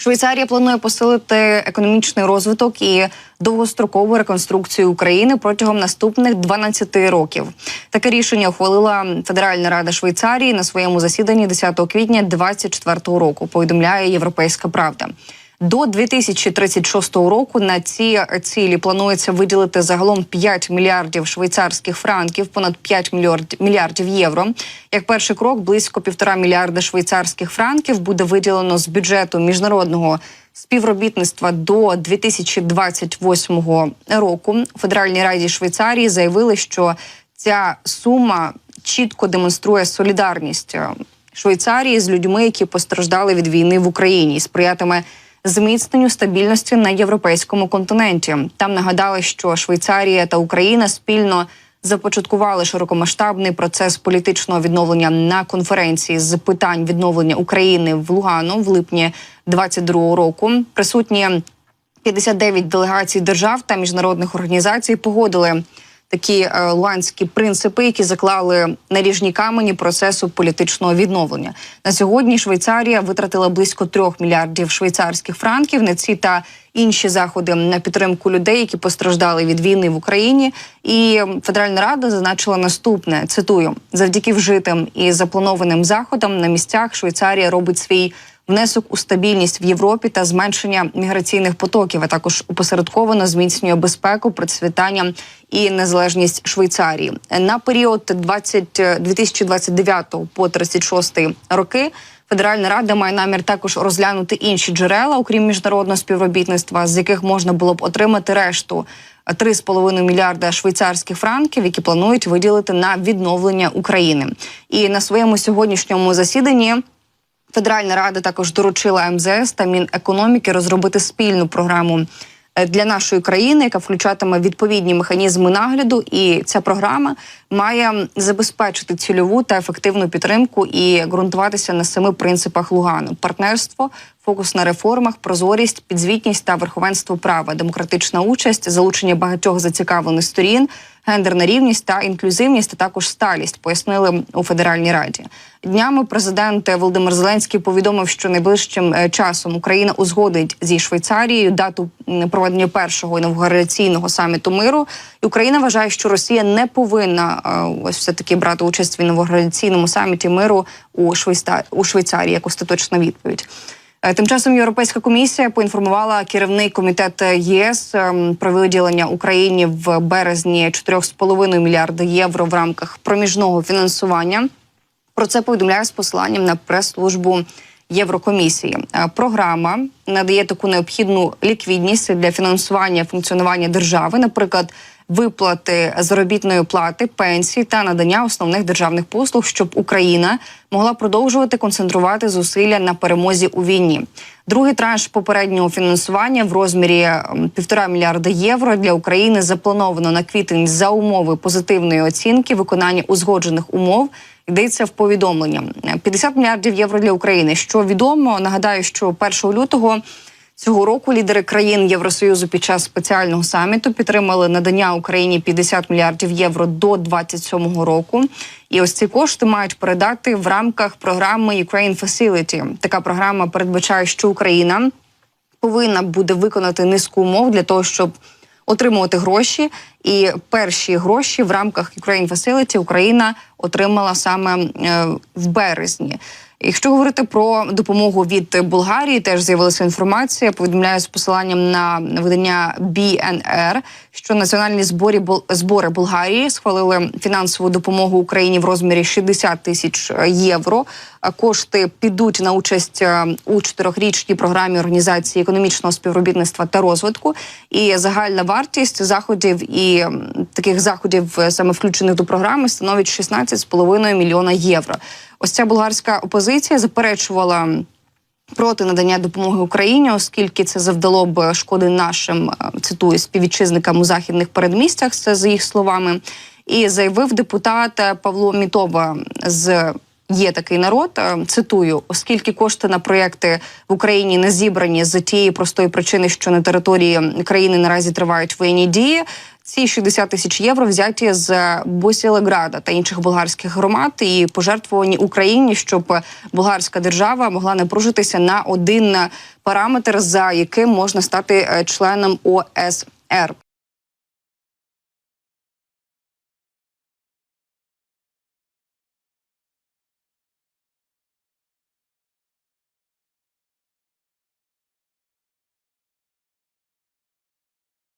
Швейцарія планує посилити економічний розвиток і довгострокову реконструкцію України протягом наступних 12 років. Таке рішення ухвалила Федеральна рада Швейцарії на своєму засіданні 10 квітня 2024 року, повідомляє «Європейська правда». До 2036 року на ці цілі планується виділити загалом 5 мільярдів швейцарських франків, понад 5 мільярдів євро. Як перший крок, близько 1,5 мільярда швейцарських франків буде виділено з бюджету міжнародного співробітництва до 2028 року. У Федеральній раді Швейцарії заявили, що ця сума чітко демонструє солідарність Швейцарії з людьми, які постраждали від війни в Україні, і сприятиме зміцненню стабільності на європейському континенті. Там нагадали, що Швейцарія та Україна спільно започаткували широкомасштабний процес політичного відновлення на конференції з питань відновлення України в Лугану в липні 2022 року. Присутні 59 делегацій держав та міжнародних організацій погодили такі луганські принципи, які заклали наріжні камені процесу політичного відновлення. На сьогодні Швейцарія витратила близько 3 мільярдів швейцарських франків на ці та інші заходи на підтримку людей, які постраждали від війни в Україні. І Федеральна рада зазначила наступне, цитую: «Завдяки вжитим і запланованим заходам на місцях Швейцарія робить свій внесок у стабільність в Європі та зменшення міграційних потоків, а також опосередковано зміцнює безпеку, процвітання і незалежність Швейцарії». На період 2029 по 36 роки Федеральна рада має намір також розглянути інші джерела, окрім міжнародного співробітництва, з яких можна було б отримати решту 3,5 мільярда швейцарських франків, які планують виділити на відновлення України. І на своєму сьогоднішньому засіданні Федеральна рада також доручила МЗС та Мінекономіки розробити спільну програму для нашої країни, яка включатиме відповідні механізми нагляду. І ця програма має забезпечити цільову та ефективну підтримку і ґрунтуватися на 7 принципах Лугану: партнерство, фокус на реформах, прозорість, підзвітність та верховенство права, демократична участь, залучення багатьох зацікавлених сторін, гендерна рівність та інклюзивність, а також сталість, пояснили у Федеральній раді. Днями президент Володимир Зеленський повідомив, що найближчим часом Україна узгодить зі Швейцарією дату проведення першого інавгураційного саміту миру. І Україна вважає, що Росія не повинна ось все-таки брати участь в інавгураційному саміті миру у Швейцарії, як остаточна відповідь. Тим часом Європейська комісія поінформувала керівний комітет ЄС про виділення Україні в березні 4,5 мільярда євро в рамках проміжного фінансування. Про це повідомляє з посиланням на прес-службу Єврокомісії. Програма надає таку необхідну ліквідність для фінансування функціонування держави, наприклад, виплати заробітної плати, пенсії та надання основних державних послуг, щоб Україна могла продовжувати концентрувати зусилля на перемозі у війні. Другий транш попереднього фінансування в розмірі 1,5 мільярда євро для України заплановано на квітень за умови позитивної оцінки виконання узгоджених умов. Йдеться в повідомленні. 50 мільярдів євро для України. Що відомо, нагадаю, що 1 лютого цього року лідери країн Євросоюзу під час спеціального саміту підтримали надання Україні 50 мільярдів євро до 2027 року. І ось ці кошти мають передати в рамках програми Ukraine Facility. Така програма передбачає, що Україна повинна буде виконати низку умов для того, щоб отримувати гроші. І перші гроші в рамках Ukraine Facility Україна отримала саме в березні. Якщо говорити про допомогу від Болгарії, теж з'явилася інформація, повідомляю з посиланням на видання BNR, що національні збори Болгарії схвалили фінансову допомогу Україні в розмірі 60 тисяч євро. Кошти підуть на участь у 4-річній програмі Організації економічного співробітництва та розвитку. І загальна вартість заходів і таких заходів, саме включених до програми, становить 16,5 мільйона євро. Ось ця болгарська опозиція заперечувала проти надання допомоги Україні, оскільки це завдало б шкоди нашим, цитую, співвітчизникам у західних передмістях, це за їх словами. І заявив депутат Павло Мітова з є такий народ. Цитую: оскільки кошти на проєкти в Україні не зібрані з тієї простої причини, що на території країни наразі тривають воєнні дії, ці 60 тисяч євро взяті з Босілеграда та інших болгарських громад і пожертвовані Україні, щоб болгарська держава могла напружитися на один параметр, за яким можна стати членом ОСР.